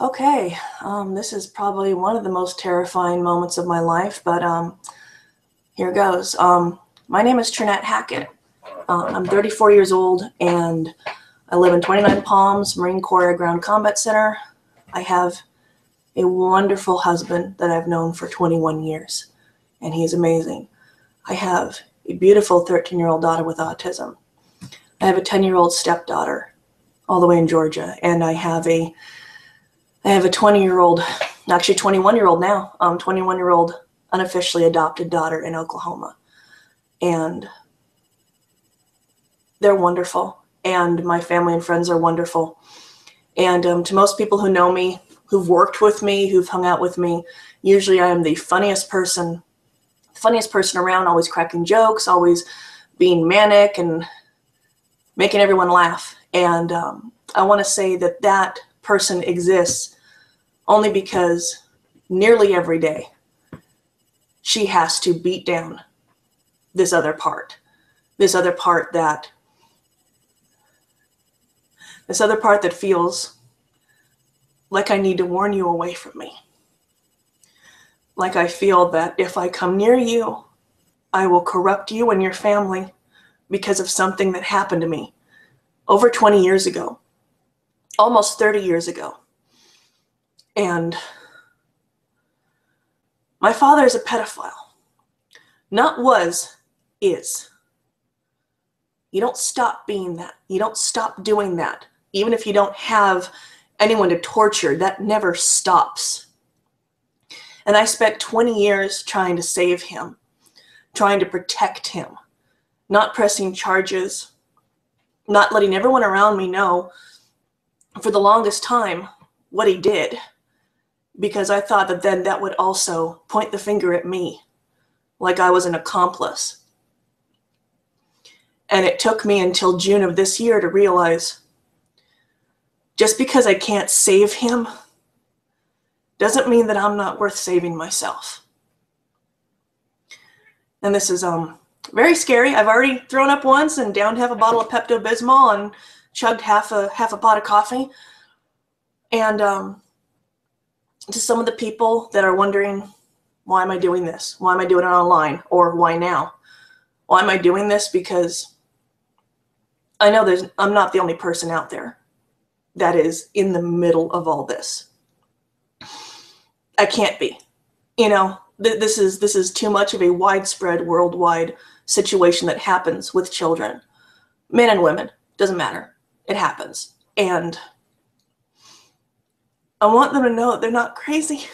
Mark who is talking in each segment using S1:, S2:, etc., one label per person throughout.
S1: Okay, this is probably one of the most terrifying moments of my life, but here goes. My name is Trinette Hackett. I'm 34 years old and I live in 29 Palms, Marine Corps Air Ground Combat Center. I have a wonderful husband that I've known for 21 years, and he's amazing. I have a beautiful 13-year-old daughter with autism. I have a 10-year-old stepdaughter all the way in Georgia, and I have a 20-year-old, actually 21-year-old now, 21-year-old unofficially adopted daughter in Oklahoma. And they're wonderful. And my family and friends are wonderful. And to most people who know me, who've worked with me, who've hung out with me, usually I am the funniest person around, always cracking jokes, always being manic and making everyone laugh. And I want to say that that person exists only because nearly every day she has to beat down this other part that feels like I need to warn you away from me. Like I feel that if I come near you, I will corrupt you and your family because of something that happened to me over 20 years ago, almost 30 years ago. And my father is a pedophile. Not was, is. You don't stop being that. You don't stop doing that. Even if you don't have anyone to torture, that never stops. And I spent 20 years trying to save him, trying to protect him, not pressing charges, not letting everyone around me know for the longest time what he did, because I thought that then that would also point the finger at me, like I was an accomplice. And it took me until June of this year to realize just because I can't save him doesn't mean that I'm not worth saving myself. And this is very scary. I've already thrown up once and downed half a bottle of Pepto-Bismol and chugged half a pot of coffee. And to some of the people that are wondering, why am I doing this? Why am I doing it online? Or why now? Why am I doing this? Because I know I'm not the only person out there that is in the middle of all this. I can't be. This is too much of a widespread, worldwide situation that happens with children, men and women, doesn't matter. It happens. And I want them to know that they're not crazy.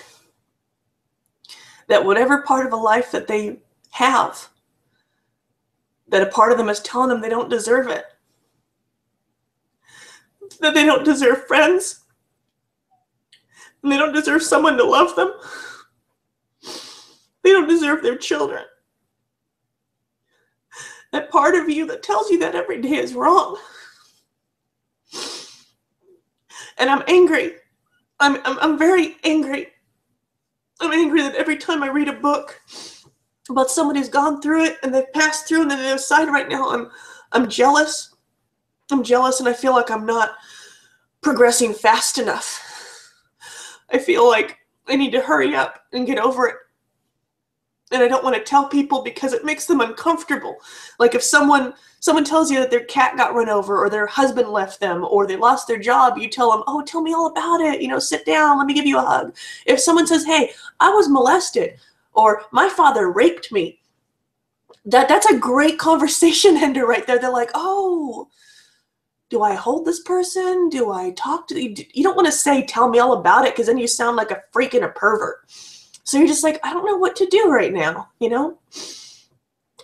S1: That whatever part of a life that they have, that a part of them is telling them they don't deserve it. That they don't deserve friends. And they don't deserve someone to love them. They don't deserve their children. That part of you that tells you that every day is wrong. And I'm angry. I'm very angry. I'm angry that every time I read a book about somebody who's gone through it and they've passed through and they're on the other side right now, I'm jealous. I'm jealous and I feel like I'm not progressing fast enough. I feel like I need to hurry up and get over it. And I don't want to tell people because it makes them uncomfortable. Like if someone tells you that their cat got run over or their husband left them or they lost their job, you tell them, oh, tell me all about it. Sit down, let me give you a hug. If someone says, hey, I was molested or my father raped me, that's a great conversation ender right there. They're like, oh, do I hold this person? Do I talk to you? You don't want to say, tell me all about it, because then you sound like a freak and a pervert. So you're just like, I don't know what to do right now,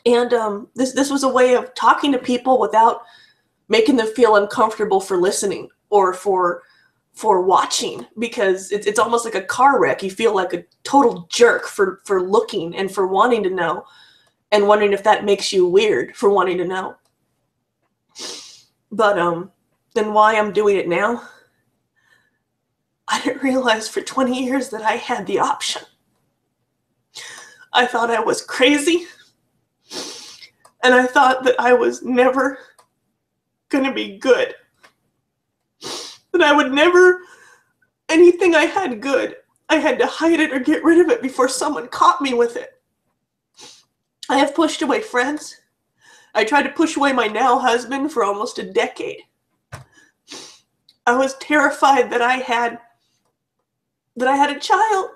S1: And this was a way of talking to people without making them feel uncomfortable for listening or for watching, because it's almost like a car wreck. You feel like a total jerk for looking and for wanting to know and wondering if that makes you weird for wanting to know. But then why I'm doing it now? I didn't realize for 20 years that I had the option. I thought I was crazy, and I thought that I was never going to be good, that I would never anything I had good, I had to hide it or get rid of it before someone caught me with it. I have pushed away friends. I tried to push away my now husband for almost a decade. I was terrified that I had a child.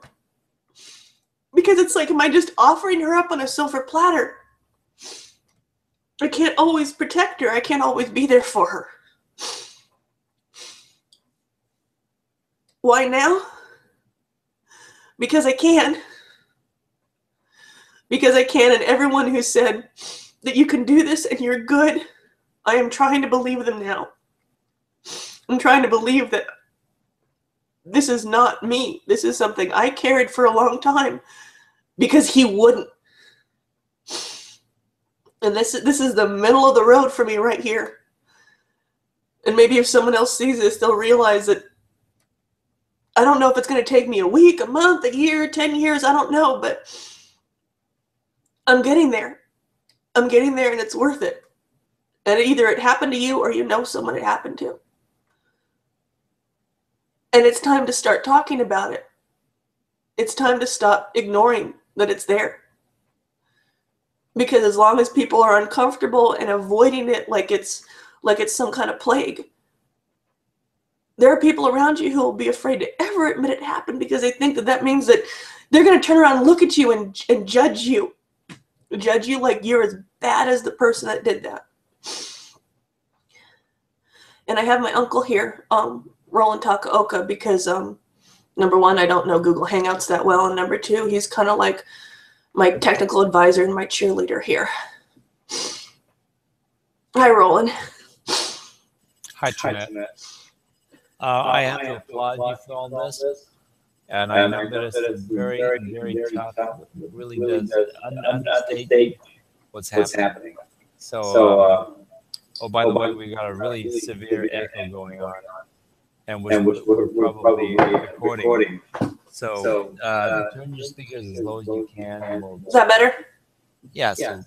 S1: Because it's like, am I just offering her up on a silver platter? I can't always protect her. I can't always be there for her. Why now? Because I can. Because I can, and everyone who said that you can do this and you're good, I am trying to believe them now. I'm trying to believe that this is not me. This is something I carried for a long time because he wouldn't. And this is the middle of the road for me right here. And maybe if someone else sees this, they'll realize that I don't know if it's going to take me a week, a month, a year, 10 years, I don't know, but I'm getting there. I'm getting there, and it's worth it. And either it happened to you or you know someone it happened to. And it's time to start talking about it. It's time to stop ignoring that it's there. Because as long as people are uncomfortable and avoiding it like it's some kind of plague, there are people around you who will be afraid to ever admit it happened because they think that that means that they're going to turn around and look at you and judge you. Judge you like you're as bad as the person that did that. And I have my uncle here, Roland Takaoka, because number one, I don't know Google Hangouts that well, and number two, he's kind of like my technical advisor and my cheerleader here. Hi, Roland.
S2: Hi, Jeanette. I have to applaud you for all this, and I know that it's very, very tough. It really does understate what's happening. So, oh, by the way, we got a really severe echo going on, and which we're probably recording. So, turn your speakers as low as you can. And
S1: is that better?
S2: Yeah. So,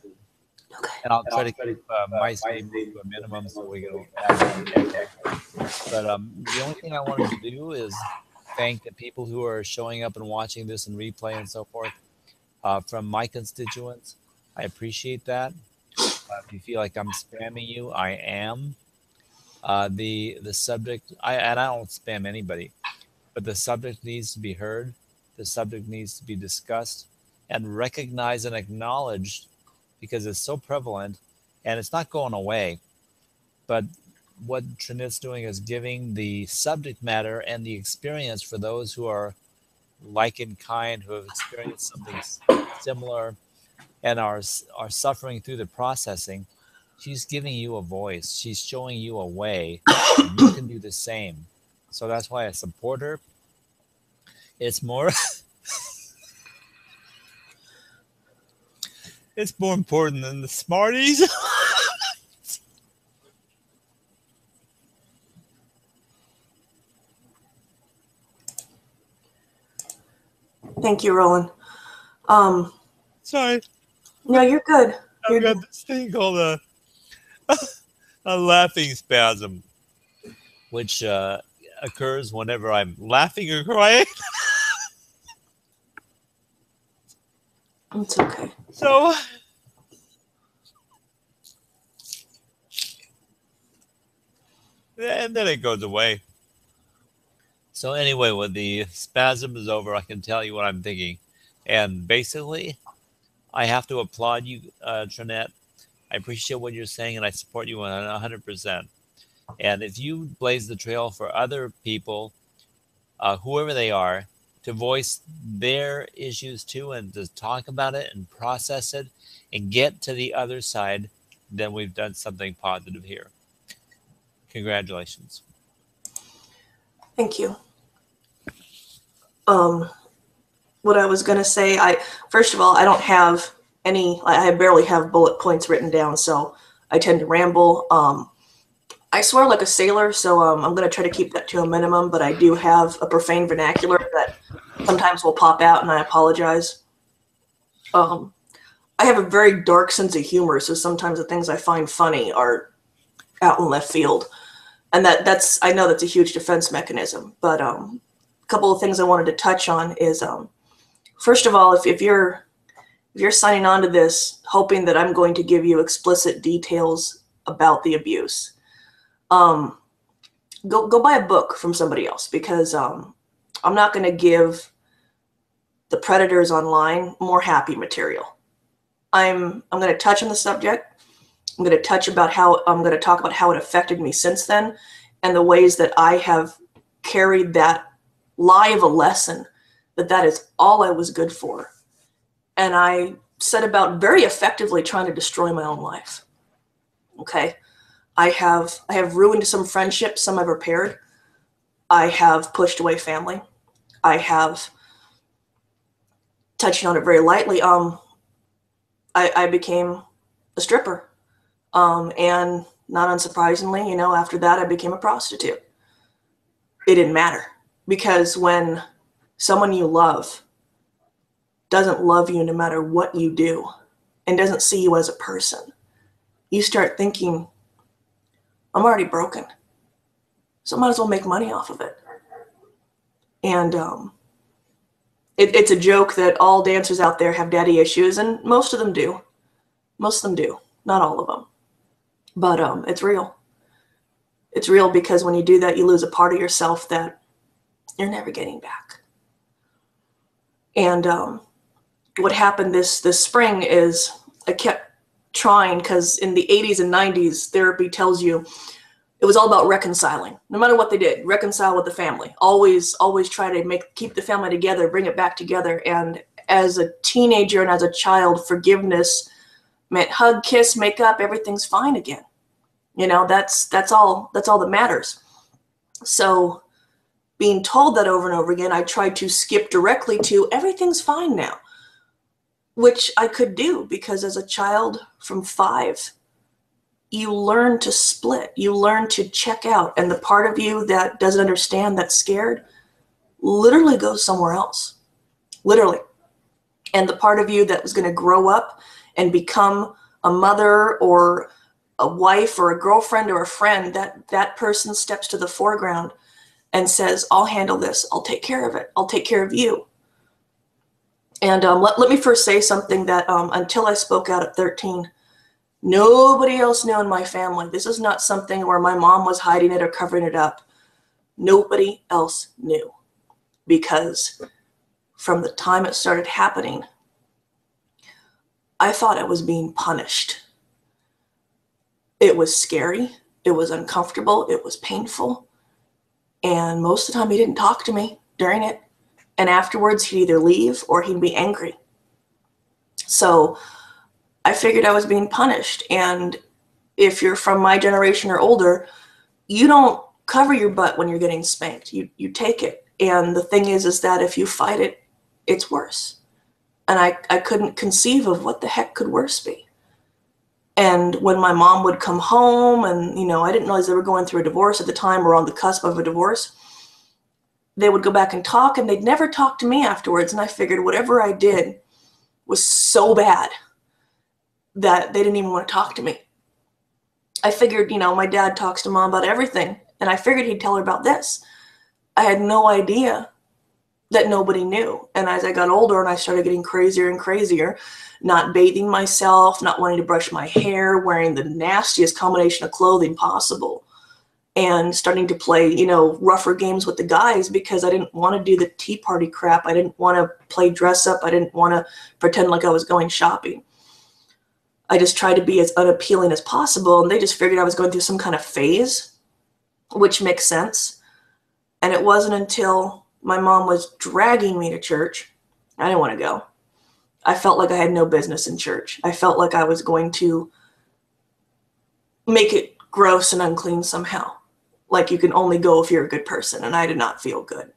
S1: okay.
S2: And I'll try to keep my speed to a minimum so we don't have any echo. But the only thing I wanted to do is thank the people who are showing up and watching this in replay and so forth. From my constituents, I appreciate that. If you feel like I'm spamming you, I am. The subject, I don't spam anybody, but the subject needs to be heard. The subject needs to be discussed and recognized and acknowledged because it's so prevalent and it's not going away. But what Trinit's doing is giving the subject matter and the experience for those who are like in kind, who have experienced something similar and are suffering through the processing. She's giving you a voice. She's showing you a way. And you can do the same. So that's why I support her. It's more it's more important than the Smarties.
S1: Thank you, Roland.
S2: Sorry.
S1: No, you're good.
S2: I've got this thing called a laughing spasm, which occurs whenever I'm laughing or crying.
S1: It's okay.
S2: So, and then it goes away. So anyway, when the spasm is over, I can tell you what I'm thinking. And basically, I have to applaud you, Trinette. I appreciate what you're saying, and I support you 100%. And if you blaze the trail for other people, whoever they are, to voice their issues too and to talk about it and process it and get to the other side, then we've done something positive here. Congratulations.
S1: Thank you. What I was going to say, first of all, I don't have I barely have bullet points written down, so I tend to ramble. I swear like a sailor, so I'm going to try to keep that to a minimum, but I do have a profane vernacular that sometimes will pop out, and I apologize. I have a very dark sense of humor, so sometimes the things I find funny are out in left field. And I know that's a huge defense mechanism, but couple of things I wanted to touch on is, first of all, if you're signing on to this hoping that I'm going to give you explicit details about the abuse, go buy a book from somebody else, because I'm not going to give the predators online more happy material. I'm going to touch on the subject. I'm going to talk about how it affected me since then, and the ways that I have carried that lie of a lesson, that is all I was good for. And I set about very effectively trying to destroy my own life. Okay. I have ruined some friendships, some I've repaired. I have pushed away family. I have, touching on it very lightly, I became a stripper. And not unsurprisingly, after that, I became a prostitute. It didn't matter, because when someone you love doesn't love you no matter what you do and doesn't see you as a person, you start thinking, I'm already broken, so I might as well make money off of it. And it's a joke that all dancers out there have daddy issues, and most of them do. Most of them do, not all of them. But it's real. It's real, because when you do that, you lose a part of yourself that you're never getting back. And what happened this spring is I kept trying, because in the 80s and 90s, therapy tells you it was all about reconciling. No matter what they did, reconcile with the family. Always try to keep the family together, bring it back together. And as a teenager and as a child, forgiveness meant hug, kiss, make up, everything's fine again. That's all that matters. So being told that over and over again, I tried to skip directly to everything's fine now, which I could do, because as a child from 5, you learn to split, you learn to check out, and the part of you that doesn't understand, that's scared, literally goes somewhere else, literally. And the part of you that was going to grow up and become a mother or a wife or a girlfriend or a friend, that person steps to the foreground and says, I'll handle this, I'll take care of it, I'll take care of you. And let me first say something that until I spoke out at 13, nobody else knew in my family. This is not something where my mom was hiding it or covering it up. Nobody else knew, because from the time it started happening, I thought I was being punished. It was scary. It was uncomfortable. It was painful. And most of the time he didn't talk to me during it. And afterwards he'd either leave or he'd be angry. So I figured I was being punished. And if you're from my generation or older, you don't cover your butt when you're getting spanked. You take it. And the thing is that if you fight it, it's worse. And I couldn't conceive of what the heck could worse be. And when my mom would come home, and I didn't realize they were going through a divorce at the time, or on the cusp of a divorce, they would go back and talk, and they'd never talk to me afterwards. And I figured whatever I did was so bad that they didn't even want to talk to me. I figured, my dad talks to mom about everything, and I figured he'd tell her about this. I had no idea that nobody knew. And as I got older and I started getting crazier and crazier, not bathing myself, not wanting to brush my hair, wearing the nastiest combination of clothing possible, and starting to play, rougher games with the guys, because I didn't want to do the tea party crap. I didn't want to play dress up. I didn't want to pretend like I was going shopping. I just tried to be as unappealing as possible, and they just figured I was going through some kind of phase, which makes sense. And it wasn't until my mom was dragging me to church. I didn't want to go. I felt like I had no business in church. I felt like I was going to make it gross and unclean somehow. Like you can only go if you're a good person, and I did not feel good.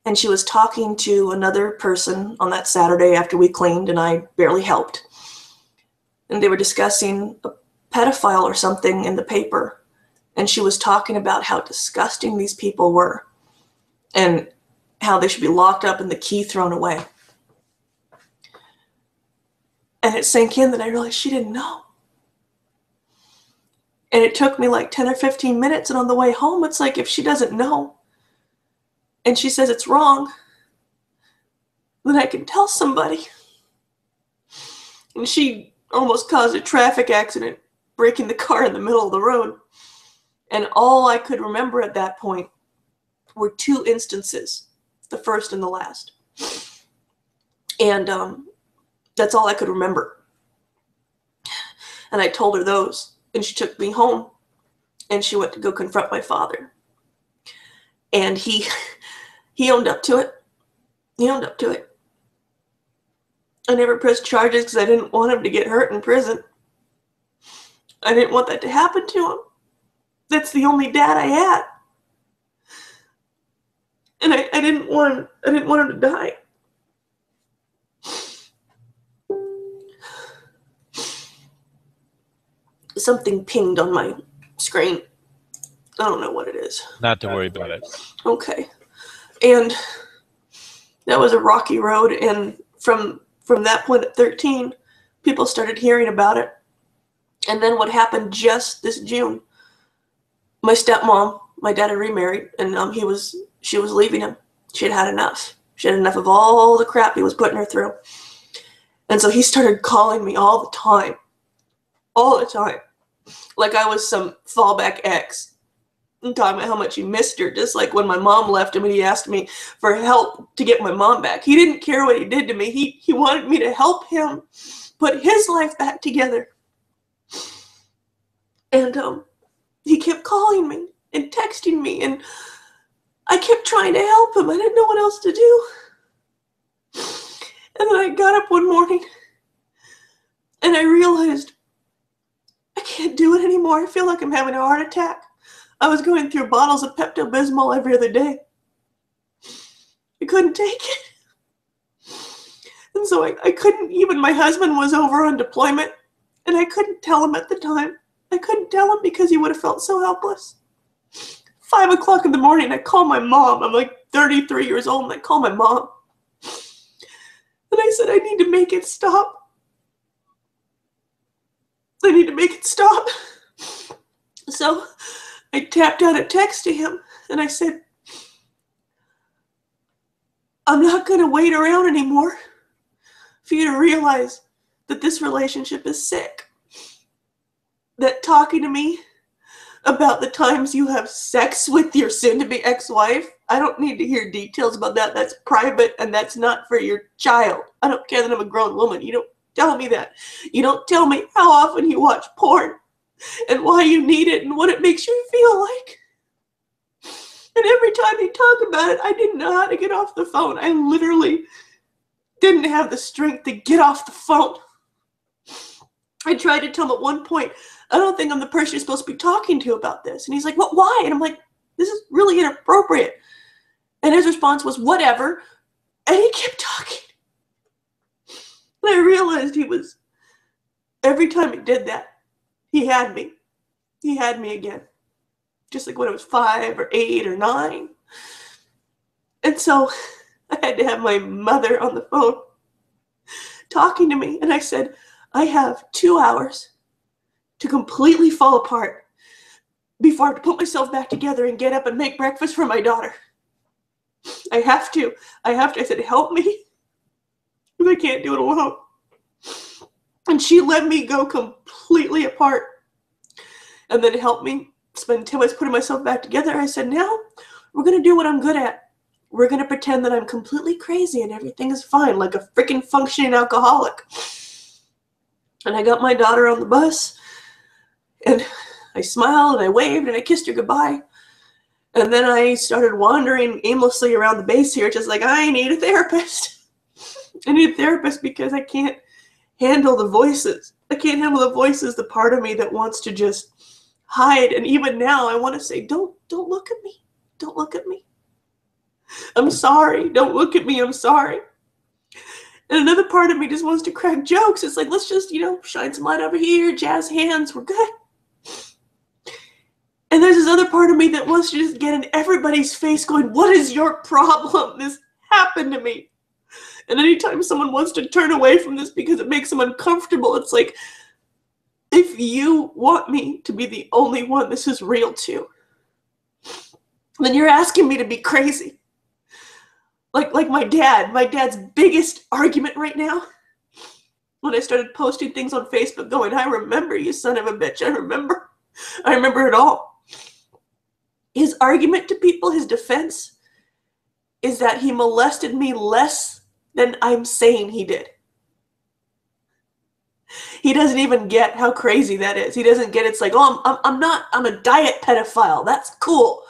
S1: And she was talking to another person on that Saturday after we cleaned, and I barely helped. And they were discussing a pedophile or something in the paper. And she was talking about how disgusting these people were, and how they should be locked up and the key thrown away. And it sank in that I realized she didn't know. And it took me like 10 or 15 minutes, and on the way home, it's like, if she doesn't know, and she says it's wrong, then I can tell somebody. And she almost caused a traffic accident, breaking the car in the middle of the road. And all I could remember at that point were 2 instances, the first and the last. And that's all I could remember. And I told her those, and she took me home, and she went to go confront my father. And he owned up to it. He owned up to it. I never pressed charges because I didn't want him to get hurt in prison. I didn't want that to happen to him. That's the only dad I had. And I didn't want him to die. Something pinged on my screen. I don't know what it is.
S2: Not to worry about it.
S1: Okay. And that was a rocky road, and from that point at 13, people started hearing about it. And then what happened just this June, my stepmom, my dad had remarried, and she was leaving him. She had had enough. She had enough of all the crap he was putting her through. And so he started calling me all the time. All the time. Like I was some fallback ex. I'm talking about how much he missed her. Just like when my mom left him and he asked me for help to get my mom back. He didn't care what he did to me. He wanted me to help him put his life back together. And he kept calling me and texting me, and I kept trying to help him. I didn't know what else to do. And then I got up one morning and I realized I can't do it anymore. I feel like I'm having a heart attack. I was going through bottles of Pepto-Bismol every other day. I couldn't take it. And so I couldn't, even my husband was over on deployment, and I couldn't tell him at the time. I couldn't tell him because he would have felt so helpless. 5 o'clock in the morning, I call my mom. I'm like 33 years old, and I call my mom. And I said, I need to make it stop. I need to make it stop. So I tapped out a text to him, and I said, I'm not going to wait around anymore for you to realize that this relationship is sick. That talking to me about the times you have sex with your soon-to-be ex-wife, I don't need to hear details about that. That's private, and that's not for your child. I don't care that I'm a grown woman. You don't tell me that. You don't tell me how often you watch porn and why you need it and what it makes you feel like. And every time you talk about it, I didn't know how to get off the phone. I literally didn't have the strength to get off the phone. I tried to tell him at one point, I don't think I'm the person you're supposed to be talking to about this. And he's like, well, why? And I'm like, this is really inappropriate. And his response was, whatever. And he kept talking. And I realized every time he did that, he had me. He had me again. Just like when I was 5 or 8 or 9. And so I had to have my mother on the phone talking to me. And I said, I have 2 hours to completely fall apart before I have to put myself back together and get up and make breakfast for my daughter. I have to. I said, help me. Because I can't do it alone. And she let me go completely apart. And then helped me spend 10 minutes putting myself back together. I said, now we're going to do what I'm good at. We're going to pretend that I'm completely crazy and everything is fine, like a freaking functioning alcoholic. And I got my daughter on the bus, and I smiled, and I waved, and I kissed her goodbye. And then I started wandering aimlessly around the base here, just like, I need a therapist. I need a therapist because I can't handle the voices. I can't handle the voices, the part of me that wants to just hide. And even now, I want to say, don't look at me. Don't look at me. I'm sorry. Don't look at me. I'm sorry. And another part of me just wants to crack jokes. It's like, let's just, shine some light over here, jazz hands, we're good. And there's this other part of me that wants to just get in everybody's face going, what is your problem? This happened to me. And anytime someone wants to turn away from this because it makes them uncomfortable, it's like, if you want me to be the only one this is real to, then you're asking me to be crazy. Like my dad's biggest argument right now, when I started posting things on Facebook going, I remember, you son of a bitch, I remember it all. His argument to people, his defense, is that he molested me less than I'm saying he did. He doesn't even get how crazy that is. He doesn't get it's like, oh, I'm a diet pedophile. That's cool.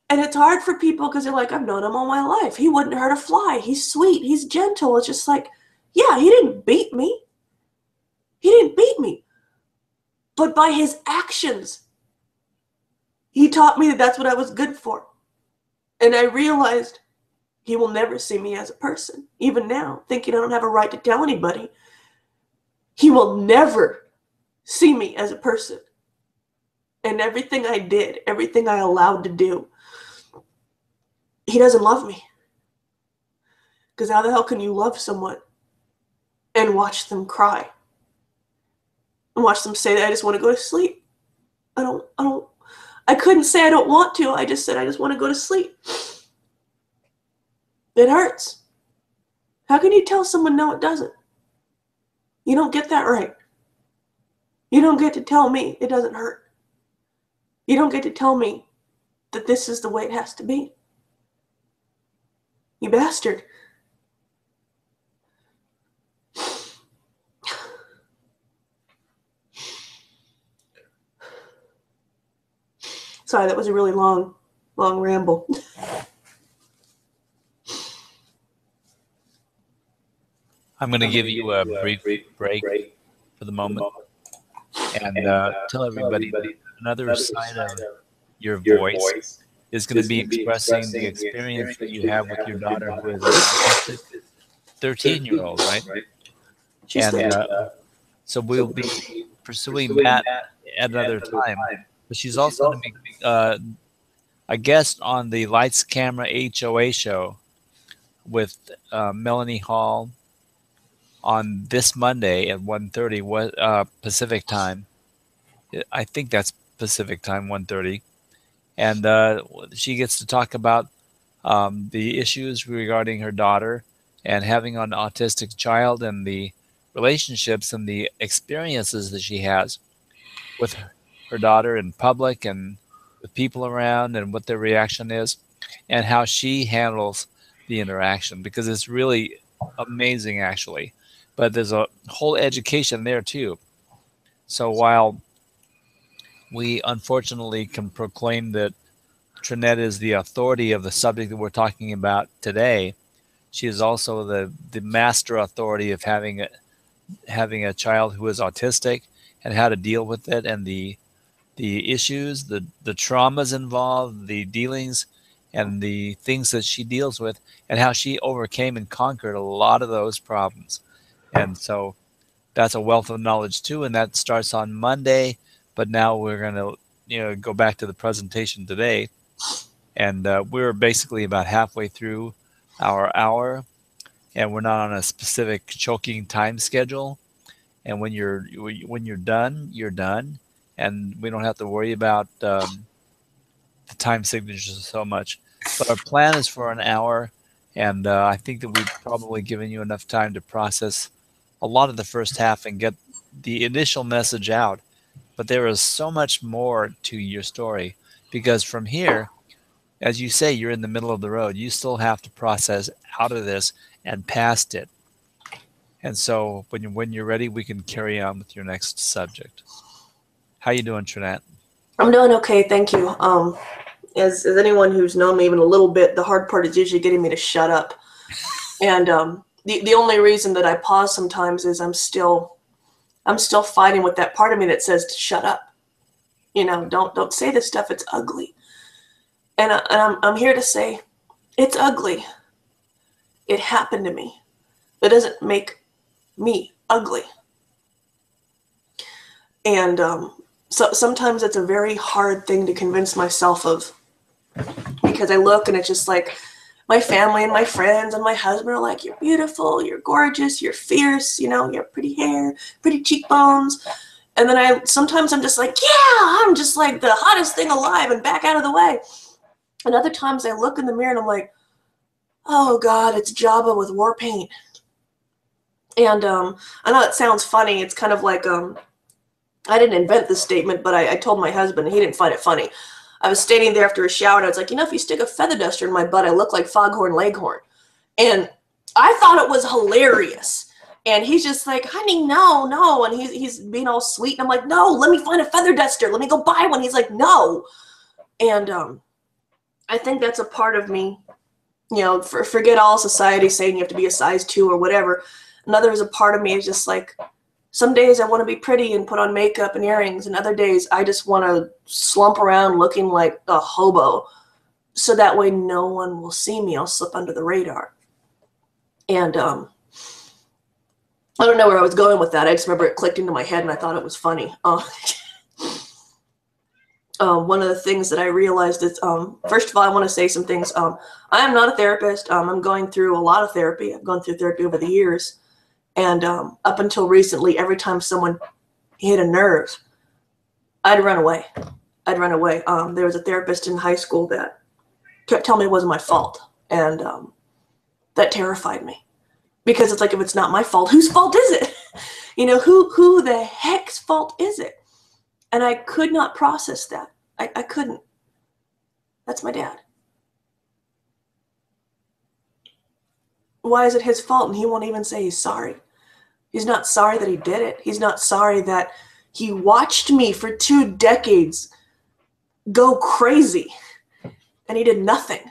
S1: And it's hard for people because they're like, I've known him all my life. He wouldn't hurt a fly. He's sweet. He's gentle. It's just like, yeah, he didn't beat me. He didn't beat me. But by his actions, he taught me that that's what I was good for. And I realized he will never see me as a person. Even now, thinking I don't have a right to tell anybody, he will never see me as a person. And everything I did, everything I allowed to do, he doesn't love me. Because how the hell can you love someone and watch them cry? And watch them say that I just want to go to sleep. I couldn't say I don't want to. I just said I just want to go to sleep. It hurts. How can you tell someone no, it doesn't? You don't get that right. You don't get to tell me it doesn't hurt. You don't get to tell me that this is the way it has to be. You bastard. Sorry, that was a really long ramble.
S2: I'm going to give you a brief break for the moment and tell everybody that another side of your voice is going to be expressing the experience that you have with your daughter, who is a 13-year-old, right? And so we'll be pursuing that at another time. But she's also going to be a guest on the Lights Camera HOA show with Melanie Hall on this Monday at 1:30 Pacific time. I think that's Pacific time, 1:30. And she gets to talk about the issues regarding her daughter and having an autistic child, and the relationships and the experiences that she has with her daughter in public and with people around, and what their reaction is and how she handles the interaction, because it's really amazing, actually. But there's a whole education there too. So while we unfortunately can proclaim that Trinette is the authority of the subject that we're talking about today, she is also the master authority of having a child who is autistic and how to deal with it, and the issues, the traumas involved, the dealings, and the things that she deals with, and how she overcame and conquered a lot of those problems. And so that's a wealth of knowledge too, and that starts on Monday. But now we're going to go back to the presentation today, and we're basically about halfway through our hour, and we're not on a specific choking time schedule. And when you're done, you're done, and we don't have to worry about the time signatures so much. But our plan is for an hour, and I think that we've probably given you enough time to process a lot of the first half and get the initial message out. But there is so much more to your story, because from here, as you say, you're in the middle of the road. You still have to process out of this and past it. And so when you're ready, we can carry on with your next subject. How you doing, Trinette?
S1: I'm doing okay, thank you. As anyone who's known me even a little bit, the hard part is usually getting me to shut up. And the only reason that I pause sometimes is I'm still fighting with that part of me that says to shut up. Don't say this stuff. It's ugly. And I'm here to say, it's ugly. It happened to me. That doesn't make me ugly. And so sometimes it's a very hard thing to convince myself of, because I look and it's just like my family and my friends and my husband are like, you're beautiful, you're gorgeous, you're fierce, you have pretty hair, pretty cheekbones. And then sometimes I'm just like, yeah, I'm just like the hottest thing alive, and back out of the way. And other times I look in the mirror and I'm like, Oh God, it's Jabba with war paint. And I know it sounds funny. It's kind of like I didn't invent this statement, but I told my husband, and he didn't find it funny. I was standing there after a shower, and I was like, if you stick a feather duster in my butt, I look like Foghorn Leghorn. And I thought it was hilarious. And he's just like, honey, no, no. And he's being all sweet. And I'm like, no, let me find a feather duster. Let me go buy one. He's like, no. And I think that's a part of me, forget all society saying you have to be a size 2 or whatever. Another is a part of me is just like, some days I want to be pretty and put on makeup and earrings, and other days I just want to slump around looking like a hobo, so that way no one will see me. I'll slip under the radar. And I don't know where I was going with that. I just remember it clicked into my head, and I thought it was funny. One of the things that I realized is, first of all, I want to say some things. I am not a therapist. I'm going through a lot of therapy. I've gone through therapy over the years. And up until recently, every time someone hit a nerve, I'd run away. There was a therapist in high school that kept telling me it wasn't my fault. And that terrified me. Because it's like, if it's not my fault, whose fault is it? Who the heck's fault is it? And I could not process that. I couldn't. That's my dad. Why is it his fault? And he won't even say he's sorry. He's not sorry that he did it. He's not sorry that he watched me for 2 decades go crazy. And he did nothing.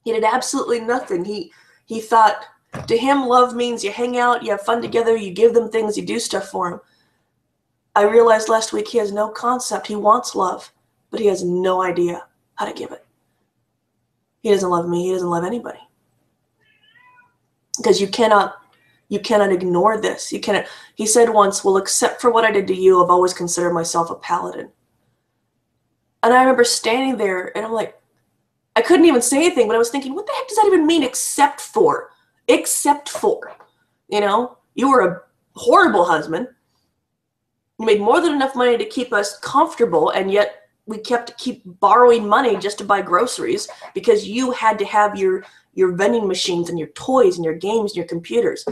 S1: He did absolutely nothing. He thought, to him, love means you hang out, you have fun together, you give them things, you do stuff for them. I realized last week he has no concept. He wants love, but he has no idea how to give it. He doesn't love me. He doesn't love anybody. Because you cannot ignore this. You cannot. He said once, well, except for what I did to you, I've always considered myself a paladin. And I remember standing there, and I'm like, I couldn't even say anything, but I was thinking, what the heck does that even mean, except for? Except for. You were a horrible husband. You made more than enough money to keep us comfortable, and yet we keep borrowing money just to buy groceries because you had to have your vending machines and your toys and your games and your computers.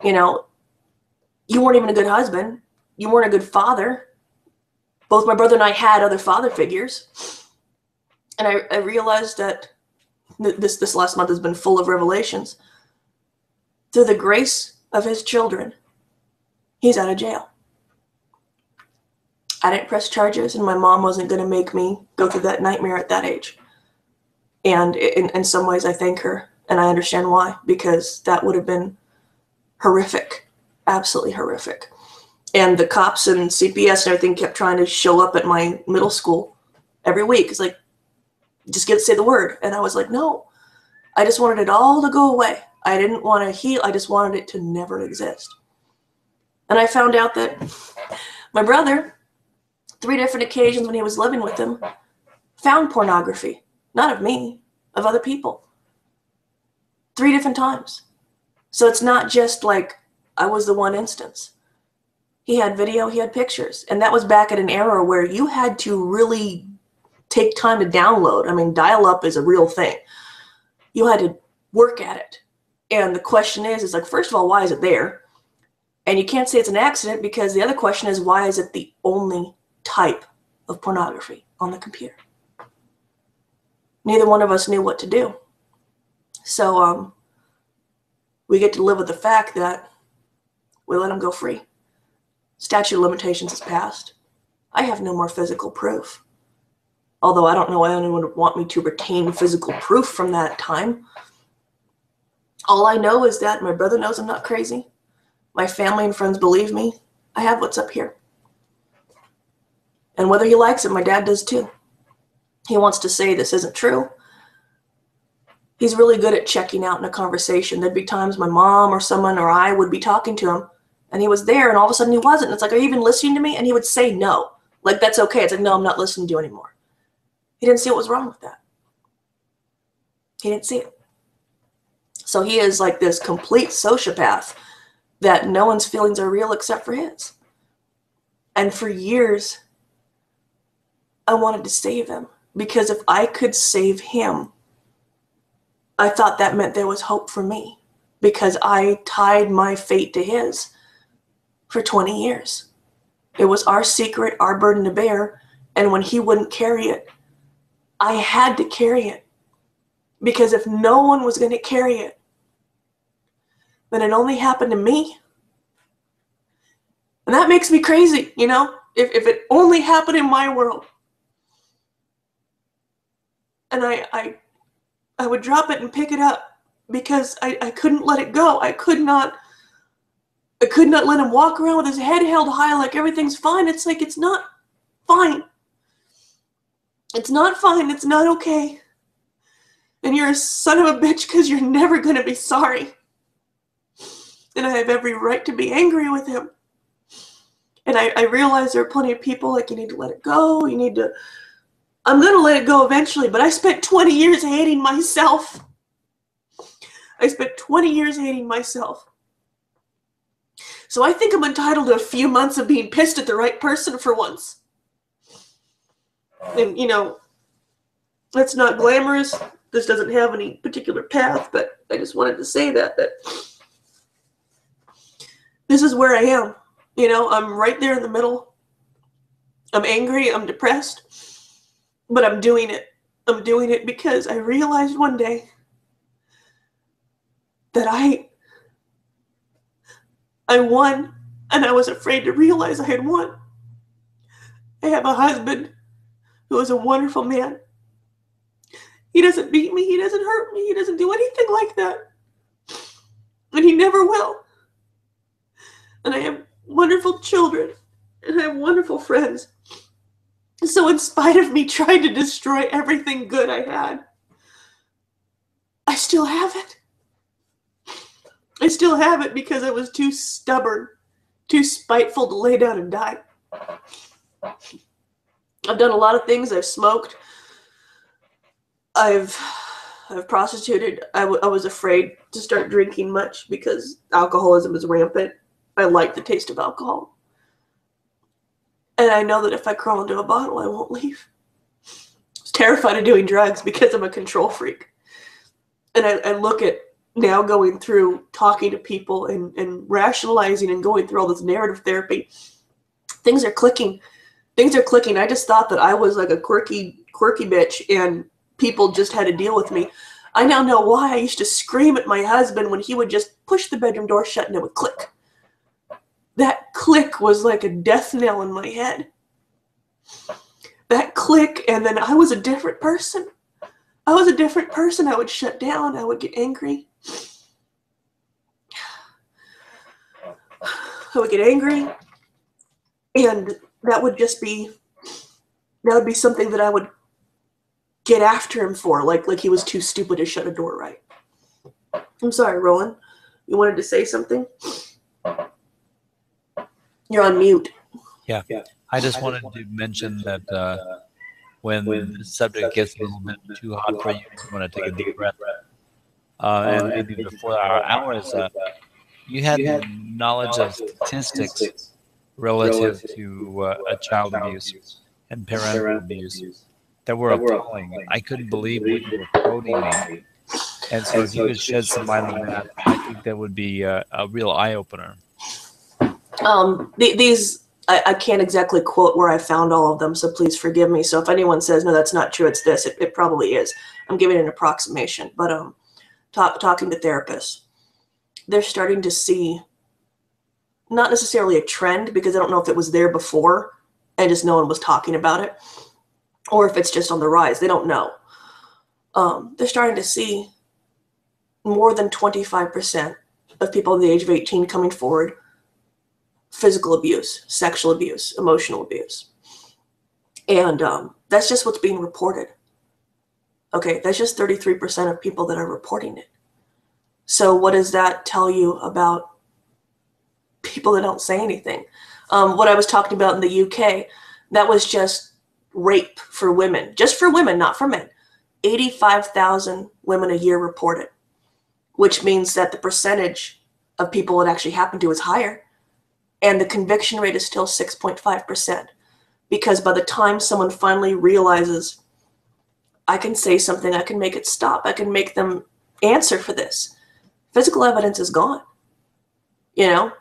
S1: You weren't even a good husband. You weren't a good father. Both my brother and I had other father figures. And I realized that this last month has been full of revelations. Through the grace of his children, he's out of jail. I didn't press charges, and my mom wasn't going to make me go through that nightmare at that age. And in some ways, I thank her, and I understand why, because that would have been horrific, absolutely horrific. And the cops and CPS and everything kept trying to show up at my middle school every week. It's like, just say the word. And I was like, no, I just wanted it all to go away. I didn't want to heal. I just wanted it to never exist. And I found out that my brother, 3 different occasions when he was living with him, found pornography. Not of me, of other people. 3 different times. So it's not just like I was the one instance. He had video, he had pictures. And that was back at an era where you had to really take time to download. I mean, dial-up is a real thing. You had to work at it. And the question is like, first of all, why is it there? And you can't say it's an accident, because the other question is, why is it the only type of pornography on the computer? Neither one of us knew what to do. So we get to live with the fact that we let him go free. Statute of limitations has passed. I have no more physical proof. Although I don't know why anyone would want me to retain physical proof from that time. All I know is that my brother knows I'm not crazy. My family and friends believe me. I have what's up here. And whether he likes it, my dad does too. He wants to say this isn't true. He's really good at checking out in a conversation. There'd be times my mom or someone or I would be talking to him, and he was there, and all of a sudden he wasn't. And it's like, are you even listening to me? And he would say no. Like, that's okay. It's like, no, I'm not listening to you anymore. He didn't see what was wrong with that. He didn't see it. So he is like this complete sociopath that no one's feelings are real except for his. And for years, I wanted to save him, because if I could save him, I thought that meant there was hope for me because I tied my fate to his for 20 years. It was our secret, our burden to bear. And when he wouldn't carry it, I had to carry it. Because if no one was going to carry it, then it only happened to me. And that makes me crazy, you know? If it only happened in my world. And I would drop it and pick it up because I couldn't let it go. I could not let him walk around with his head held high like everything's fine. It's like, it's not fine. It's not fine. It's not okay. And you're a son of a bitch because you're never going to be sorry. And I have every right to be angry with him. And I realize there are plenty of people like, you need to let it go. You need to, I'm going to let it go eventually. But I spent 20 years hating myself. I spent 20 years hating myself. So I think I'm entitled to a few months of being pissed at the right person for once. And, you know, that's not glamorous. This doesn't have any particular path, but I just wanted to say that this is where I am. You know, I'm right there in the middle. I'm angry, I'm depressed, but I'm doing it. I'm doing it because I realized one day that I won, and I was afraid to realize I had won. I have a husband who is a wonderful man. He doesn't beat me, he doesn't hurt me, he doesn't do anything like that. And he never will. And I have wonderful children, and I have wonderful friends. So in spite of me trying to destroy everything good I had, I still have it. I still have it because I was too stubborn, too spiteful to lay down and die. I've done a lot of things. I've smoked. I've prostituted. I was afraid to start drinking much because alcoholism is rampant. I like the taste of alcohol. And I know that if I crawl into a bottle, I won't leave. I was terrified of doing drugs because I'm a control freak. And I look at now going through talking to people and rationalizing and going through all this narrative therapy. Things are clicking. Things are clicking. I just thought that I was like a quirky bitch and people just had to deal with me. I now know why I used to scream at my husband when he would just push the bedroom door shut and it would click. That click was like a death knell in my head. That click, and then I was a different person. I was a different person. I would shut down. I would get angry. I would get angry. And that would be something that I would get after him for, like he was too stupid to shut a door right. I'm sorry, Roland. You wanted to say something? You're on mute.
S2: Yeah. I just wanted to mention that when the subject gets a little bit too hot for you, you want to take a deep breath. And maybe before our hour is up, you had knowledge of statistics relative to child abuse and parental abuse that were appalling. I couldn't believe what you were quoting me. And so if you could shed some light on that, I think that would be a real eye-opener.
S1: I can't exactly quote where I found all of them, so please forgive me. So if anyone says, no, that's not true, it's this, it probably is. I'm giving an approximation. But talking to therapists, they're starting to see not necessarily a trend, because I don't know if it was there before and just no one was talking about it, or if it's just on the rise. They don't know. They're starting to see more than 25% of people under the age of 18 coming forward physical abuse, sexual abuse, emotional abuse. And that's just what's being reported. Okay, that's just 33% of people that are reporting it. So what does that tell you about people that don't say anything? What I was talking about in the UK, that was just rape for women. Just for women, not for men. 85,000 women a year reported, which means that the percentage of people it actually happened to is higher. And the conviction rate is still 6.5%. Because by the time someone finally realizes, I can say something, I can make it stop, I can make them answer for this. Physical evidence is gone. You know,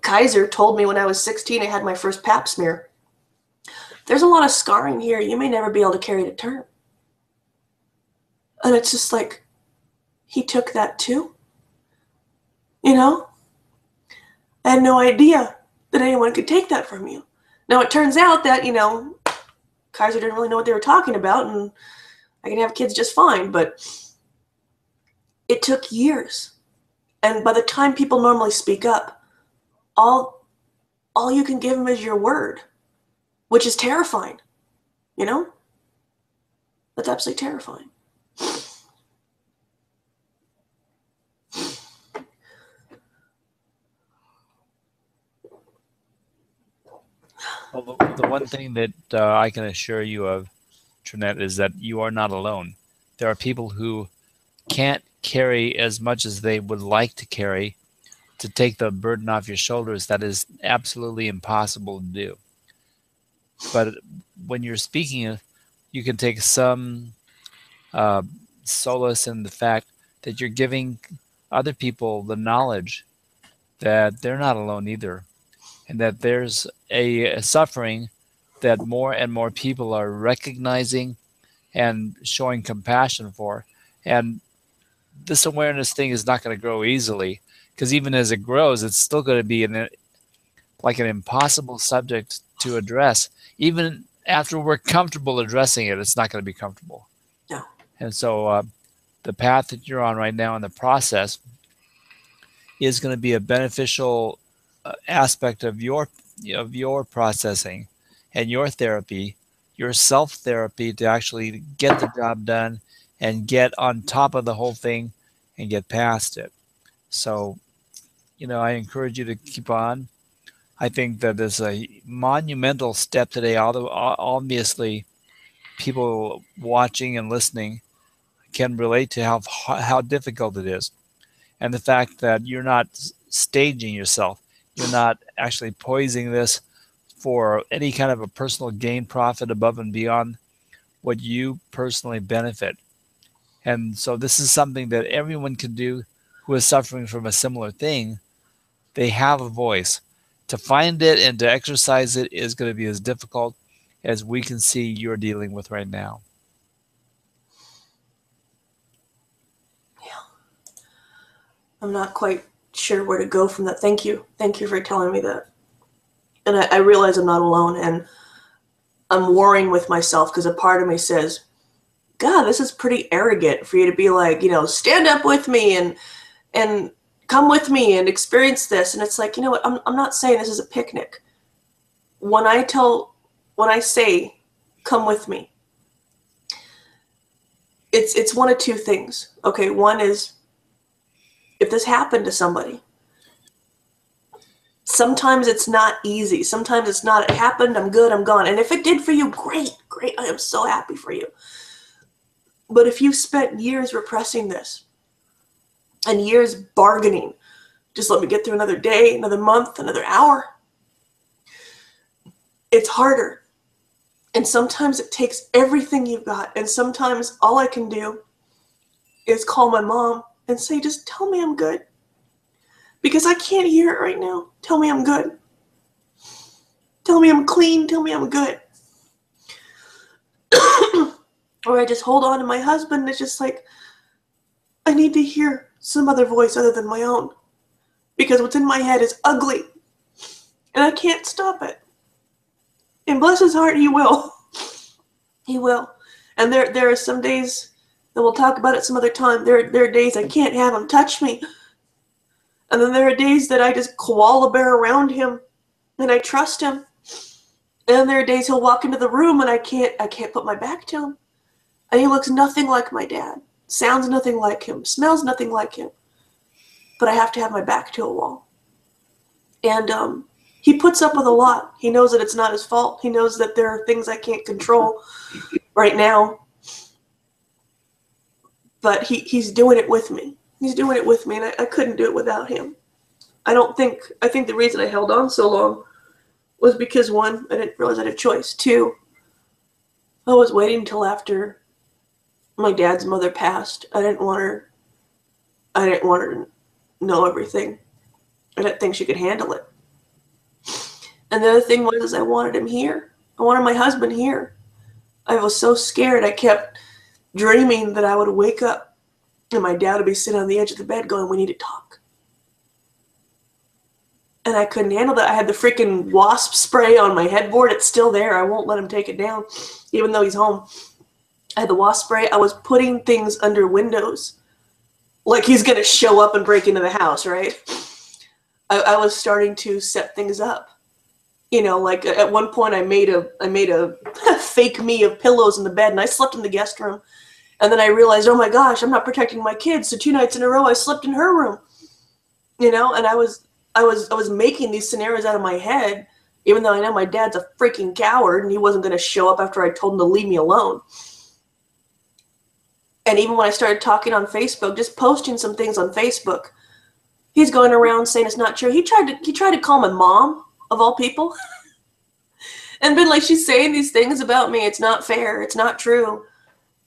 S1: Kaiser told me when I was 16 I had my first pap smear. There's a lot of scarring here. You may never be able to carry to term. And it's just like, he took that too. You know? I had no idea that anyone could take that from you. Now it turns out that, you know, Kaiser didn't really know what they were talking about, and I can have kids just fine, but it took years. And by the time people normally speak up, all you can give them is your word, which is terrifying, you know? That's absolutely terrifying.
S2: Well, the one thing that I can assure you of, Trinette, is that you are not alone. There are people who can't carry as much as they would like to carry to take the burden off your shoulders. That is absolutely impossible to do. But when you're speaking, you can take some solace in the fact that you're giving other people the knowledge that they're not alone either, and that there's a suffering that more and more people are recognizing and showing compassion for. And this awareness thing is not going to grow easily, because even as it grows, it's still going to be like an impossible subject to address. Even after we're comfortable addressing it, it's not going to be comfortable.
S1: No.
S2: And so the path that you're on right now in the process is going to be a beneficial aspect of your processing and your therapy, your self-therapy, to actually get the job done and get on top of the whole thing and get past it. So, you know, I encourage you to keep on. I think that is a monumental step today, although obviously people watching and listening can relate to how difficult it is. And the fact that you're not staging yourself, you're not actually poising this for any kind of a personal gain profit above and beyond what you personally benefit. And so this is something that everyone can do who is suffering from a similar thing. They have a voice. To find it and to exercise it is going to be as difficult as we can see you're dealing with right now.
S1: Yeah. I'm not quite sure where to go from that. Thank you. Thank you for telling me that. And I realize I'm not alone, and I'm warring with myself because a part of me says, God, this is pretty arrogant for you to be like, you know, stand up with me and come with me and experience this. And it's like, you know what, I'm not saying this is a picnic. When I say come with me, it's one of two things. Okay, one is, if this happened to somebody, sometimes it's not easy. Sometimes it's not, it happened, I'm good, I'm gone. And if it did for you, great, I am so happy for you. But if you've spent years repressing this and years bargaining, just let me get through another day, another month, another hour, it's harder. And sometimes it takes everything you've got. And sometimes all I can do is call my mom and say, just tell me I'm good. Because I can't hear it right now. Tell me I'm good. Tell me I'm clean. Tell me I'm good. Or I just hold on to my husband. It's just like, I need to hear some other voice other than my own. Because what's in my head is ugly. And I can't stop it. And bless his heart, he will. He will. And there are some days, and we'll talk about it some other time, there are days I can't have him touch me. And then there are days that I just koala bear around him and I trust him. And then there are days he'll walk into the room and I can't put my back to him. And he looks nothing like my dad, sounds nothing like him, smells nothing like him. But I have to have my back to a wall. And he puts up with a lot. He knows that it's not his fault. He knows that there are things I can't control right now. But he's doing it with me. He's doing it with me, and I couldn't do it without him. I think the reason I held on so long was because, one, I didn't realize I had a choice. Two, I was waiting until after my dad's mother passed. I didn't want her I didn't want her to know everything. I didn't think she could handle it. And the other thing was I wanted him here. I wanted my husband here. I was so scared. I kept dreaming that I would wake up and my dad would be sitting on the edge of the bed going, we need to talk. And I couldn't handle that. I had the freaking wasp spray on my headboard. It's still there. I won't let him take it down, even though he's home. I had the wasp spray. I was putting things under windows. Like he's going to show up and break into the house, right? I was starting to set things up. You know, like at one point I made a fake me of pillows in the bed, and I slept in the guest room. And then I realized, oh my gosh, I'm not protecting my kids. So 2 nights in a row I slept in her room. You know, and I was making these scenarios out of my head, even though I know my dad's a freaking coward and he wasn't going to show up after I told him to leave me alone. And even when I started talking on Facebook, just posting some things on Facebook, he's going around saying it's not true. He tried to call my mom, of all people, and been like, she's saying these things about me. It's not fair. It's not true.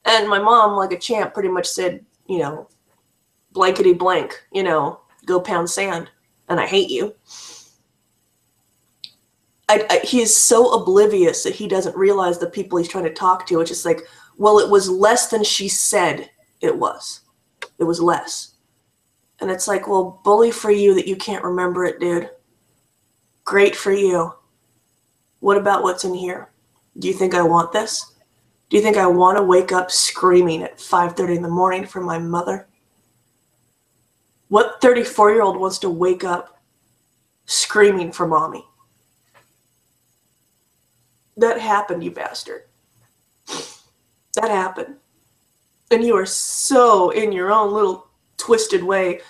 S1: And my mom, like a champ, pretty much said, you know, blankety blank, you know, go pound sand. And I hate you. He's so oblivious that he doesn't realize the people he's trying to talk to. It's just like, well, it was less than she said it was. It was less. And it's like, well, bully for you that you can't remember it, dude. Great for you. What about what's in here? Do you think I want this? Do you think I want to wake up screaming at 5:30 in the morning for my mother? What 34-year-old wants to wake up screaming for mommy? That happened, you bastard. That happened. And you are so in your own little twisted way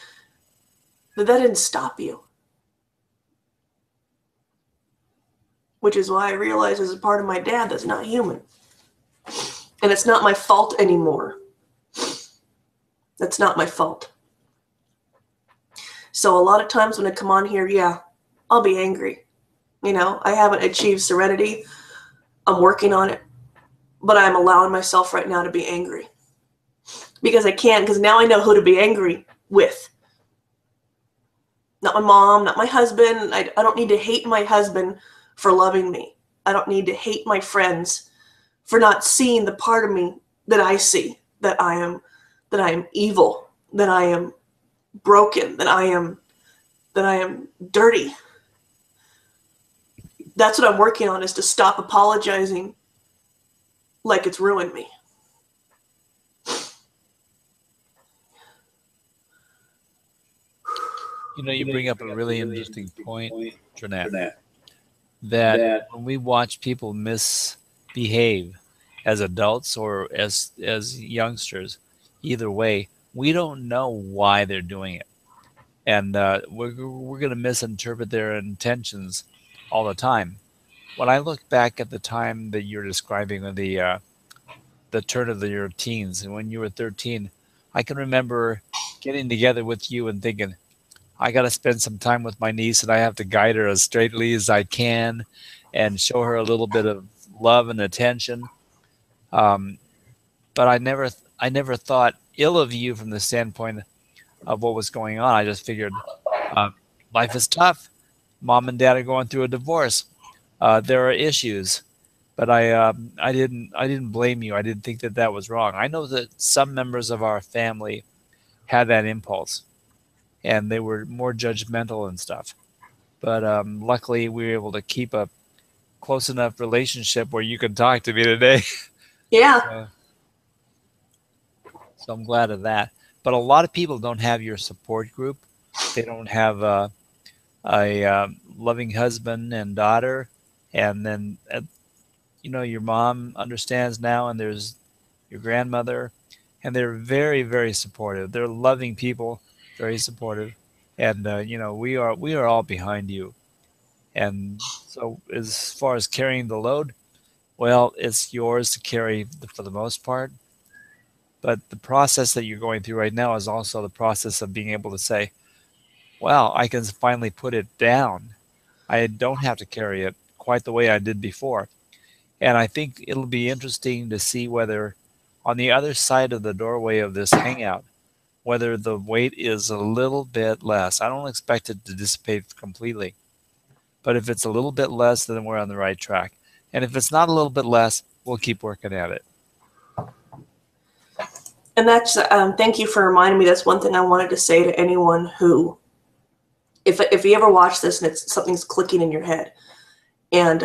S1: that didn't stop you. Which is why I realize there's a part of my dad that's not human. And it's not my fault anymore. That's not my fault. So a lot of times when I come on here, yeah, I'll be angry. You know, I haven't achieved serenity. I'm working on it. But I'm allowing myself right now to be angry. Because I can, because now I know who to be angry with. Not my mom, not my husband. I don't need to hate my husband for loving me. I don't need to hate my friends for not seeing the part of me that I see, that I am evil, that I am broken, that I am dirty. That's what I'm working on, is to stop apologizing like it's ruined me.
S2: You know, you bring up a really interesting point, Jeanette, that when we watch people misbehave as adults or as youngsters, either way, we don't know why they're doing it. And we're going to misinterpret their intentions all the time. When I look back at the time that you're describing, the turn of your teens, and when you were 13, I can remember getting together with you and thinking, I got to spend some time with my niece, and I have to guide her as straightly as I can and show her a little bit of love and attention. But I never thought ill of you from the standpoint of what was going on. I just figured life is tough. Mom and dad are going through a divorce. There are issues, but I didn't blame you. I didn't think that was wrong. I know that some members of our family had that impulse, and they were more judgmental and stuff. But luckily, we were able to keep a close enough relationship where you can talk to me today.
S1: Yeah.
S2: So I'm glad of that. But a lot of people don't have your support group. They don't have a loving husband and daughter. And then, your mom understands now, and there's your grandmother. And they're very, very supportive. They're loving people, very supportive. And, we are all behind you. And so as far as carrying the load, well, it's yours to carry for the most part. But the process that you're going through right now is also the process of being able to say, well, I can finally put it down. I don't have to carry it quite the way I did before. And I think it'll be interesting to see whether on the other side of the doorway of this hangout, whether the weight is a little bit less. I don't expect it to dissipate completely, but if it's a little bit less, then we're on the right track. And if it's not a little bit less, we'll keep working at it.
S1: And that's, thank you for reminding me. That's one thing I wanted to say to anyone who, if you ever watch this and something's clicking in your head and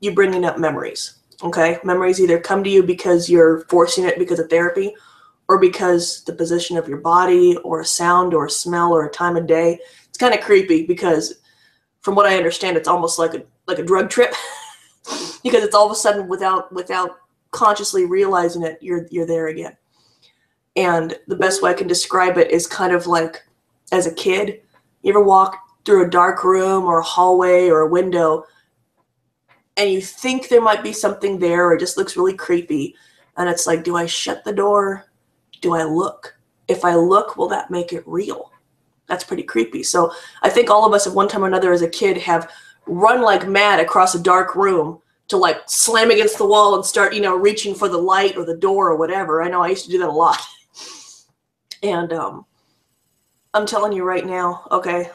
S1: you're bringing up memories, okay? Memories either come to you because you're forcing it because of therapy, or because the position of your body, or a sound, or a smell, or a time of day. It's kind of creepy because, from what I understand, it's almost like a drug trip because it's all of a sudden, without consciously realizing it, you're there again. And the best way I can describe it is kind of like, as a kid, you ever walk through a dark room or a hallway or a window, and you think there might be something there, or it just looks really creepy, and it's like, do I shut the door? Do I look? If I look, will that make it real? That's pretty creepy. So I think all of us at one time or another as a kid have run like mad across a dark room to like slam against the wall and start, reaching for the light or the door or whatever. I know I used to do that a lot. And I'm telling you right now, okay,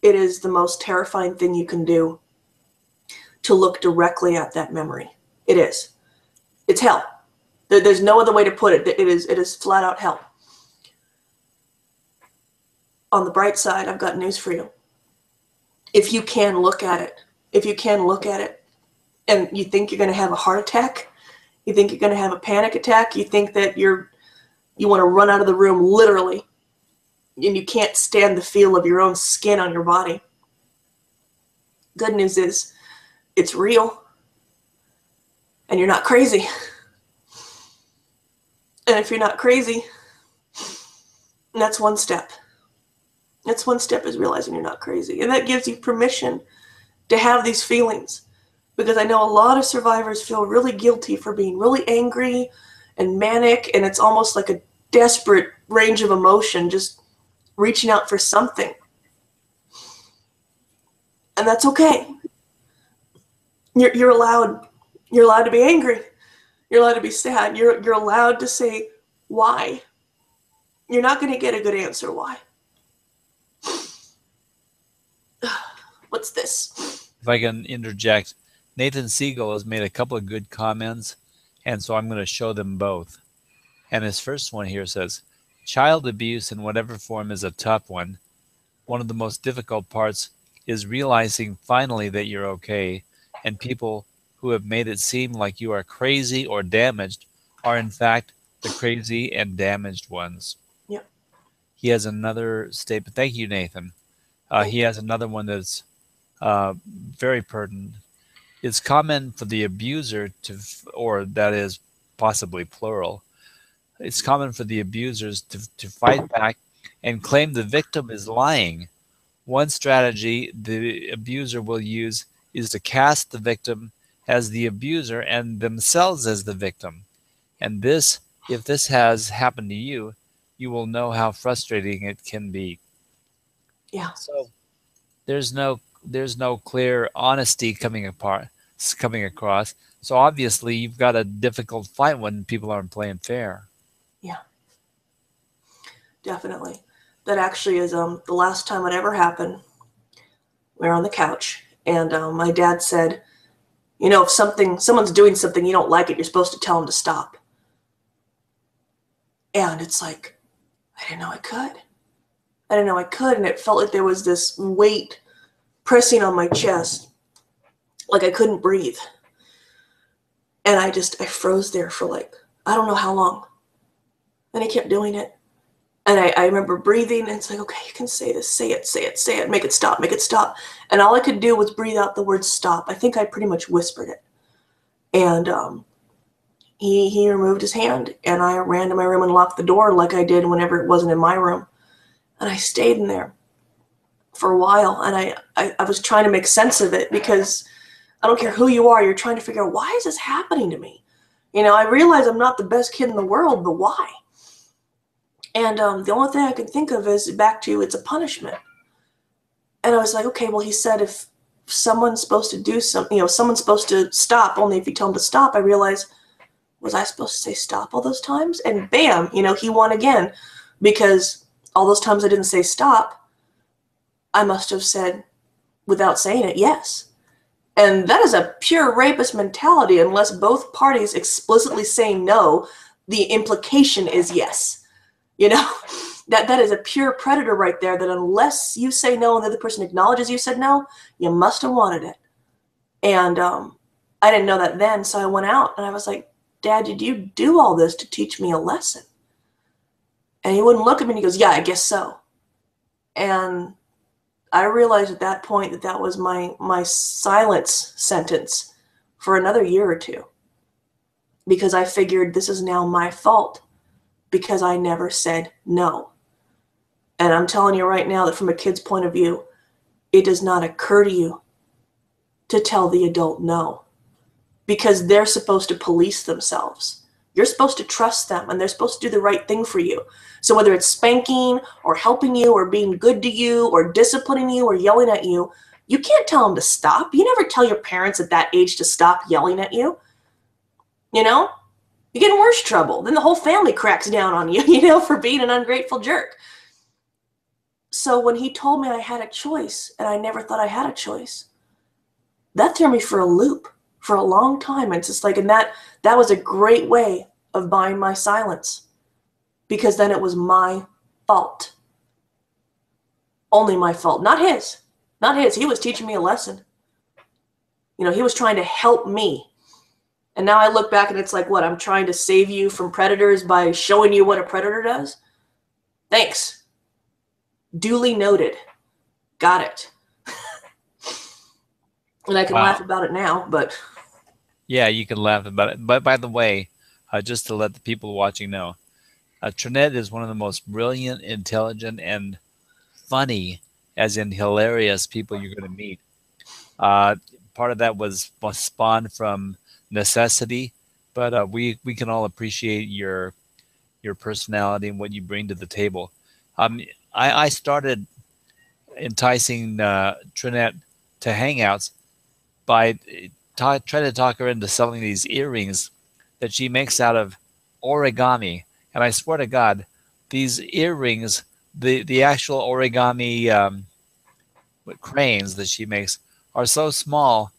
S1: it is the most terrifying thing you can do to look directly at that memory. It is. It's hell. There's no other way to put it. It is flat out hell. On the bright side, I've got news for you. If you can look at it, and you think you're going to have a heart attack, you think you're going to have a panic attack, you think that you want to run out of the room literally, and you can't stand the feel of your own skin on your body. Good news is, it's real, and you're not crazy. And if you're not crazy, that's one step. That's one step, is realizing you're not crazy. And that gives you permission to have these feelings. Because I know a lot of survivors feel really guilty for being really angry and manic, and it's almost like a desperate range of emotion, just reaching out for something. And that's okay. You're allowed to be angry. You're allowed to be sad. You're allowed to say why. You're not going to get a good answer why. What's this?
S2: If I can interject, Nathan Siegel has made a couple of good comments, and so I'm going to show them both. And his first one here says, child abuse in whatever form is a tough one. One of the most difficult parts is realizing finally that you're okay, and people who have made it seem like you are crazy or damaged are in fact the crazy and damaged ones.
S1: Yep.
S2: He has another statement. Thank you, Nathan. He has another one that's very pertinent. It's common for the abuser or that is possibly plural, it's common for the abusers to fight back and claim the victim is lying. One strategy the abuser will use is to cast the victim as the abuser and themselves as the victim. And this, if this has happened to you, you will know how frustrating it can be.
S1: Yeah.
S2: So there's no clear honesty coming across. So obviously you've got a difficult fight when people aren't playing fair.
S1: Yeah. Definitely. That actually is the last time it ever happened. We were on the couch, and my dad said, if someone's doing something you don't like it, you're supposed to tell them to stop. And it's like, I didn't know I could. And it felt like there was this weight pressing on my chest, like I couldn't breathe. And I froze there for I don't know how long. And he kept doing it. And I remember breathing, and it's like, okay, you can say this, say it, make it stop. And all I could do was breathe out the word stop. I think I pretty much whispered it. And he removed his hand, and I ran to my room and locked the door like I did whenever it wasn't in my room. And I stayed in there for a while, and I was trying to make sense of it, because I don't care who you are, you're trying to figure out, why is this happening to me? I realize I'm not the best kid in the world, but why? And the only thing I could think of is back to, it's a punishment. And I was like, okay, well, he said if someone's supposed to do something, someone's supposed to stop only if you tell them to stop. I realized, was I supposed to say stop all those times? And bam, he won again. because all those times I didn't say stop, I must have said, without saying it, yes. And that is a pure rapist mentality. Unless both parties explicitly say no, the implication is yes. You know, that is a pure predator right there, that unless you say no and the other person acknowledges you said no, you must have wanted it. And I didn't know that then, so I went out and I was like, Dad, did you do all this to teach me a lesson? And he wouldn't look at me and he goes, yeah, I guess so. And I realized at that point that that was my silence sentence for another year or two, because I figured this is now my fault because I never said no. And I'm telling you right now that from a kid's point of view, it does not occur to you to tell the adult no, because they're supposed to police themselves. You're supposed to trust them, and they're supposed to do the right thing for you. So whether it's spanking or helping you or being good to you or disciplining you or yelling at you, you can't tell them to stop. You never tell your parents at that age to stop yelling at you. You know, you get in worse trouble. Then the whole family cracks down on you, you know, for being an ungrateful jerk. So when he told me I had a choice, and I never thought I had a choice, that threw me for a loop for a long time. It's just like, and that was a great way of buying my silence, because then it was my fault. Only my fault, not his. Not his. He was teaching me a lesson. You know, he was trying to help me. And now I look back and it's like, what, I'm trying to save you from predators by showing you what a predator does? Thanks. Duly noted. Got it. And I can laugh about it now, but...
S2: Yeah, you can laugh about it. But by the way, just to let the people watching know, Trinette is one of the most brilliant, intelligent, and funny, as in hilarious, people you're going to meet. Part of that was spawned from necessity, but we can all appreciate your personality and what you bring to the table. I started enticing Trinette to hangouts by trying to talk her into selling these earrings that she makes out of origami. And I swear to God, these earrings, the actual origami cranes that she makes are so small,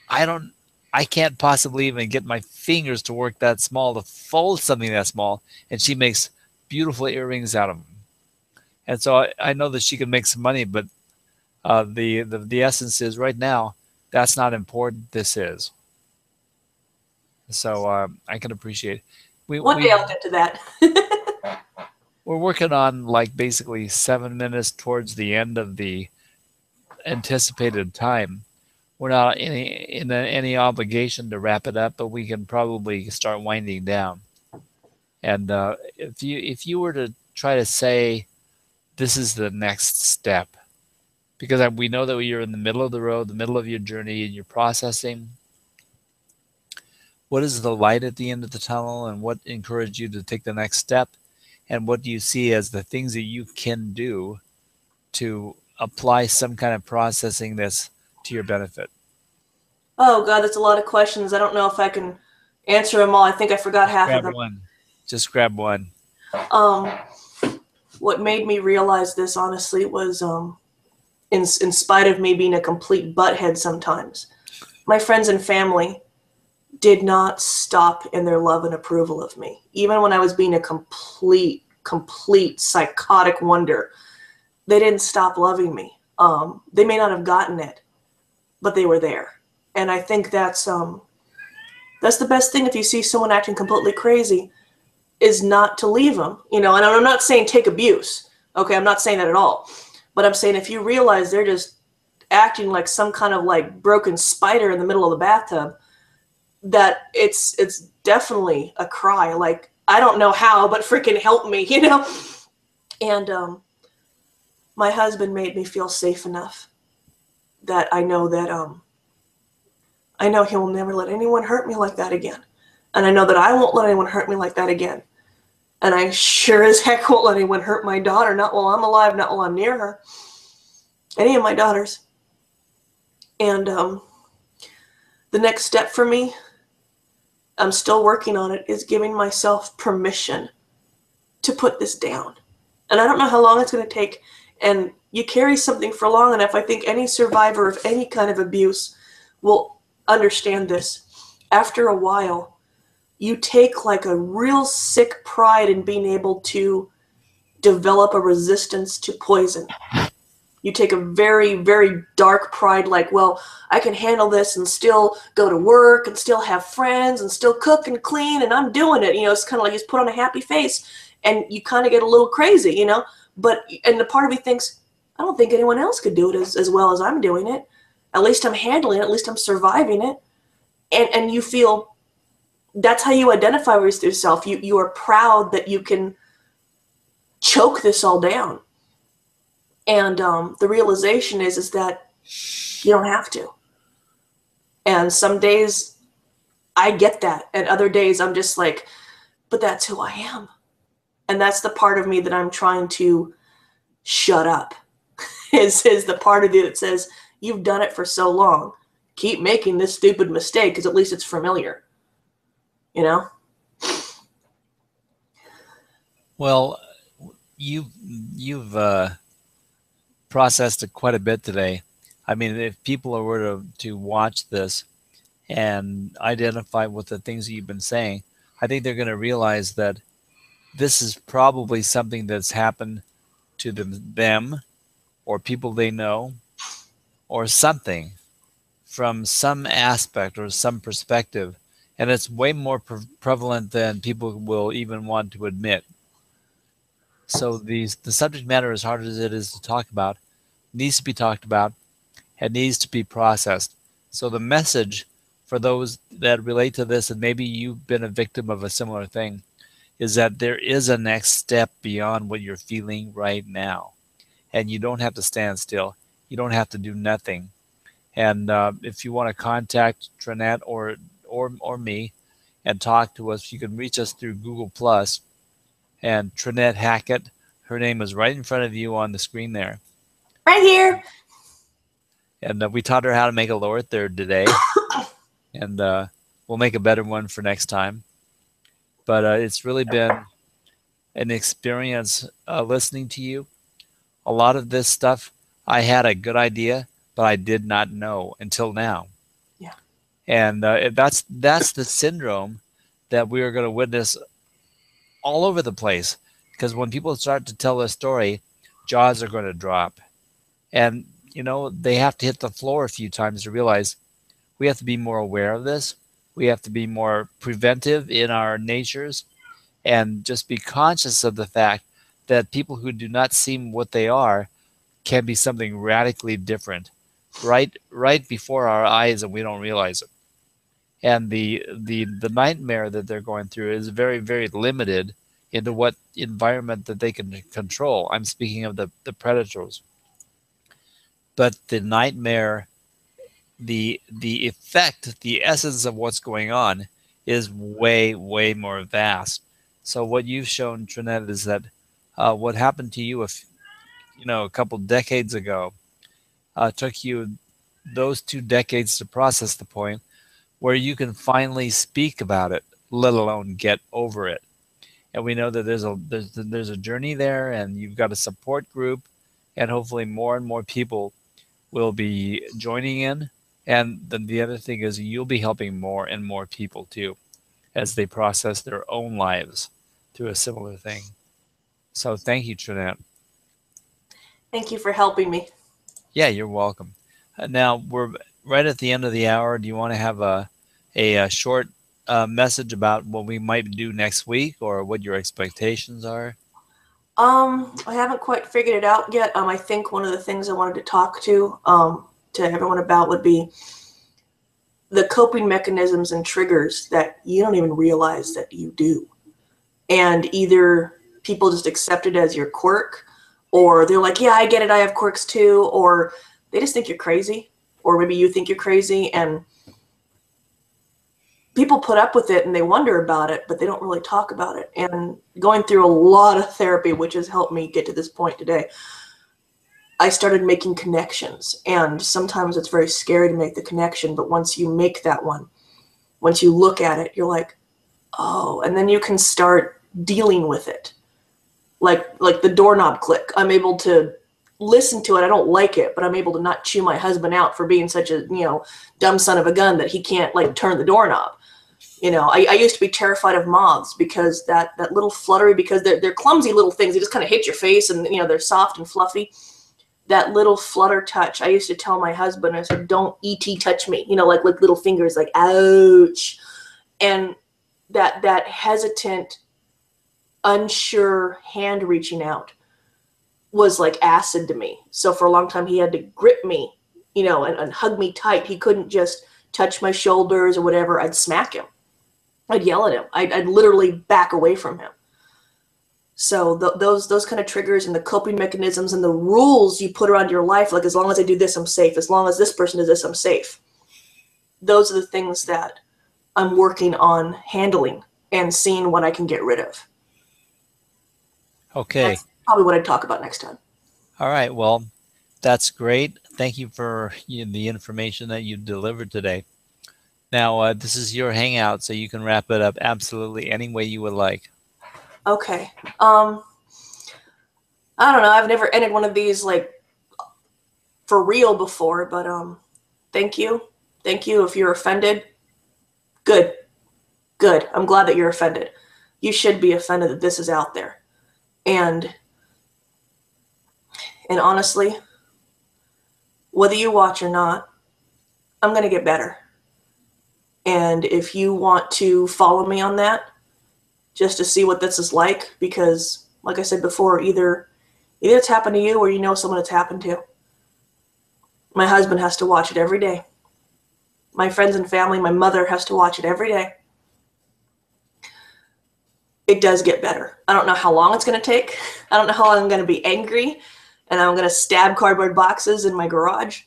S2: I can't possibly even get my fingers to work that small to fold something that small, and she makes beautiful earrings out of them. And so I know that she can make some money, but the essence is right now, that's not important. This is. So I can appreciate it.
S1: One day I'll get to that.
S2: We're working on like basically 7 minutes towards the end of the anticipated time. We're not in any obligation to wrap it up, but we can probably start winding down. And if you were to try to say this is the next step, because we know that you're in the middle of the road, the middle of your journey, and you're processing. What is the light at the end of the tunnel, and what encouraged you to take the next step? And what do you see as the things that you can do to apply some kind of processing that's to your benefit?
S1: Oh, God, that's a lot of questions. I don't know if I can answer them all. I think I forgot half of them.
S2: Just grab one.
S1: What made me realize this, honestly, was in spite of me being a complete butthead sometimes, my friends and family did not stop in their love and approval of me. Even when I was being a complete psychotic wonder, they didn't stop loving me. They may not have gotten it, but they were there. And I think that's the best thing if you see someone acting completely crazy, is not to leave them. You know, and I'm not saying take abuse. Okay, I'm not saying that at all. But I'm saying if you realize they're just acting like some kind of like broken spider in the middle of the bathtub, that it's definitely a cry. Like, I don't know how, but freaking help me, you know? And my husband made me feel safe enough that I know he will never let anyone hurt me like that again. And I know that I won't let anyone hurt me like that again. And I sure as heck won't let anyone hurt my daughter, not while I'm alive, not while I'm near her. Any of my daughters. And the next step for me, I'm still working on it, is giving myself permission to put this down. And I don't know how long it's going to take. And you carry something for long enough. I think any survivor of any kind of abuse will understand this. After a while, you take like a real sick pride in being able to develop a resistance to poison. You take a very, very dark pride, like, well, I can handle this and still go to work and still have friends and still cook and clean, and I'm doing it. It's kind of like just put on a happy face, and you kind of get a little crazy, and the part of me thinks, I don't think anyone else could do it as well as I'm doing it. At least I'm handling it. At least I'm surviving it. And you feel that's how you identify with yourself. You are proud that you can choke this all down. And the realization is that you don't have to. And some days I get that. And other days I'm just like, but that's who I am. And that's the part of me that I'm trying to shut up. is the part of you that says, you've done it for so long. Keep making this stupid mistake because at least it's familiar.
S2: Well, you've processed it quite a bit today. I mean, if people were to watch this and identify with the things that you've been saying, I think they're going to realize that this is probably something that's happened to them or people they know or something from some aspect or some perspective. And it's way more prevalent than people will even want to admit. So the subject matter, as hard as it is to talk about, needs to be talked about and needs to be processed. So the message for those that relate to this, and maybe you've been a victim of a similar thing, is that there is a next step beyond what you're feeling right now. And you don't have to stand still. You don't have to do nothing. And if you want to contact Trinette or me and talk to us, you can reach us through Google Plus. And Trinette Hackett, her name is right in front of you on the screen there.
S1: Right here.
S2: And we taught her how to make a lower third today. And we'll make a better one for next time. But it's really been an experience listening to you. A lot of this stuff, I had a good idea, but I did not know until now.
S1: Yeah.
S2: And that's the syndrome that we are going to witness all over the place. Because when people start to tell their story, jaws are going to drop. And, they have to hit the floor a few times to realize we have to be more aware of this. We have to be more preventive in our natures and just be conscious of the fact that people who do not seem what they are can be something radically different right before our eyes, and we don't realize it. And the nightmare that they're going through is very, very limited into what environment that they can control. I'm speaking of the predators. But the nightmare, the effect, the essence of what's going on is way, way more vast. So what you've shown, Trinette, is that what happened to you a couple decades ago took you those 2 decades to process the point where you can finally speak about it, let alone get over it. And we know that there's a journey there, and you've got a support group, and hopefully more and more people will be joining in. And then the other thing is you'll be helping more and more people too, as they process their own lives through a similar thing. So thank you, Trinette.
S1: Thank you for helping me.
S2: Yeah, you're welcome. Now we're right at the end of the hour. Do you want to have a short message about what we might do next week, or what your expectations are?
S1: I haven't quite figured it out yet. I think one of the things I wanted to talk to everyone about would be the coping mechanisms and triggers that you don't even realize that you do. And either people just accept it as your quirk, or they're like, yeah, I get it, I have quirks too, or they just think you're crazy, or maybe you think you're crazy, and people put up with it and they wonder about it, but they don't really talk about it. And going through a lot of therapy, which has helped me get to this point today, I started making connections. And sometimes it's very scary to make the connection, but once you make that one, once you look at it, you're like, oh, and then you can start dealing with it. like the doorknob click. I'm able to listen to it. I don't like it, but I'm able to not chew my husband out for being such a, dumb son of a gun that he can't like turn the doorknob. I used to be terrified of moths because that little fluttery, because they're clumsy little things. They just kind of hit your face, and they're soft and fluffy. That little flutter touch. I used to tell my husband, I said, "Don't ET touch me," like little fingers, like ouch. And that hesitant, unsure hand reaching out was like acid to me. So for a long time, he had to grip me, and hug me tight. He couldn't just touch my shoulders or whatever. I'd smack him. I'd yell at him. I'd literally back away from him. So those kind of triggers and the coping mechanisms and the rules you put around your life, like as long as I do this, I'm safe. As long as this person does this, I'm safe. Those are the things that I'm working on handling and seeing what I can get rid of.
S2: Okay.
S1: That's probably what I'd talk about next time.
S2: All right. Well, that's great. Thank you for the information that you delivered today. Now, this is your hangout, so you can wrap it up absolutely any way you would like.
S1: Okay. I don't know. I've never ended one of these like for real before, but thank you. Thank you. If you're offended, good. Good. I'm glad that you're offended. You should be offended that this is out there. And honestly, whether you watch or not, I'm going to get better. And if you want to follow me on that, just to see what this is like, because like I said before, either it's happened to you or someone it's happened to. My husband has to watch it every day. My friends and family, my mother has to watch it every day. It does get better. I don't know how long it's going to take. I don't know how long I'm going to be angry and I'm going to stab cardboard boxes in my garage.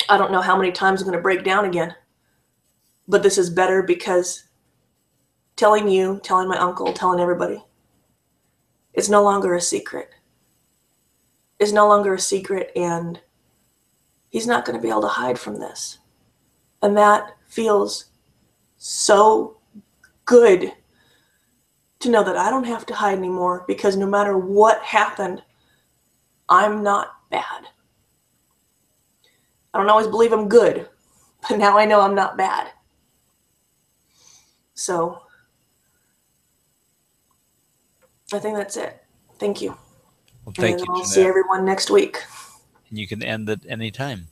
S1: I don't know how many times I'm going to break down again. But this is better because telling you, telling my uncle, telling everybody, it's no longer a secret. It's no longer a secret, and he's not going to be able to hide from this. And that feels so good to know that I don't have to hide anymore, because no matter what happened, I'm not bad. I don't always believe I'm good, but now I know I'm not bad. So I think that's it. Thank you.
S2: Well, thank
S1: and
S2: you,
S1: I'll
S2: Jeanette.
S1: see everyone next week.
S2: And you can end it anytime.